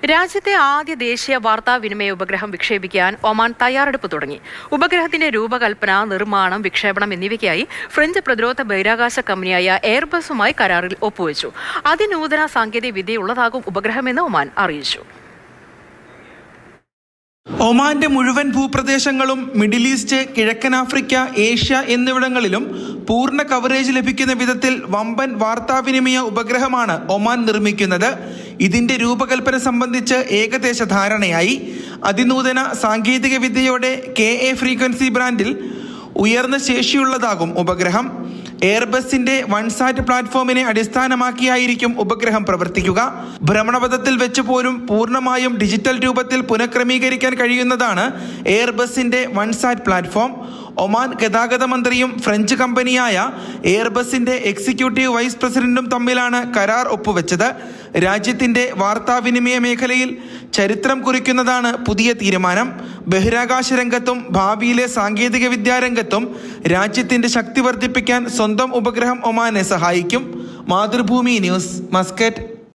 രാജ്യത്തെ ആദ്യ ദേശീയ വാർത്താവിനിമയ ഉപഗ്രഹം വിക്ഷേപിക്കാൻ ഒമാൻ തയ്യാറെടുപ്പ് തുടങ്ങി. ഉപഗ്രഹത്തിന്റെ രൂപകൽപ്പന, നിർമ്മാണം, വിക്ഷേപണം എന്നിവയ്ക്കായി ഫ്രഞ്ച് പ്രതിരോധ ബഹിരാകാശ കമ്പനിയായ എയർബസുമായി കരാറിൽ ഒപ്പുവെച്ചു. അതിനൂതന സാങ്കേതിക വിദ്യയുള്ളതാകും ഉപഗ്രഹമെന്ന് ഒമാൻ അറിയിച്ചു. ഒമാന്റെ മുഴുവൻ ഭൂപ്രദേശങ്ങളും മിഡിൽ ഈസ്റ്റ്, കിഴക്കൻ ആഫ്രിക്ക, ഏഷ്യ എന്നിവിടങ്ങളിലും പൂർണ്ണ കവറേജ് ലഭിക്കുന്ന വിധത്തിൽ വമ്പൻ വാർത്താവിനിമയ ഉപഗ്രഹമാണ് ഒമാൻ നിർമ്മിക്കുന്നത്. ഇതിന്റെ രൂപകൽപ്പന സംബന്ധിച്ച് ഏകദേശ ധാരണയായി. അതിനൂതന സാങ്കേതിക വിദ്യയോടെ KA ഫ്രീക്വൻസി ബ്രാൻഡിൽ ഉയർന്ന ശേഷിയുള്ളതാകും ഉപഗ്രഹം. എയർബസിന്റെ വൺസാറ്റ് പ്ലാറ്റ്ഫോമിനെ അടിസ്ഥാനമാക്കിയായിരിക്കും ഉപഗ്രഹം പ്രവർത്തിക്കുക. ഭ്രമണപഥത്തിൽ വെച്ച് പോലും പൂർണ്ണമായും ഡിജിറ്റൽ രൂപത്തിൽ പുനഃക്രമീകരിക്കാൻ കഴിയുന്നതാണ് എയർബസിന്റെ വൺസാറ്റ് പ്ലാറ്റ്ഫോം. ഒമാൻ ഗതാഗത മന്ത്രിയും ഫ്രഞ്ച് കമ്പനിയായ എയർബസിന്റെ എക്സിക്യൂട്ടീവ് വൈസ് പ്രസിഡന്റും തമ്മിലാണ് കരാർ ഒപ്പുവെച്ചത്. രാജ്യത്തിന്റെ വാർത്താവിനിമയ മേഖലയിൽ ചരിത്രം കുറിക്കുന്നതാണ് പുതിയ തീരുമാനം. ബഹിരാകാശ രംഗത്തും ഭാവിയിലെ സാങ്കേതിക വിദ്യാരംഗത്തും രാജ്യത്തിന്റെ ശക്തി വർദ്ധിപ്പിക്കാൻ സ്വന്തം ഉപഗ്രഹം ഒമാനെ സഹായിക്കും. Mathrubhumi news, Muscat.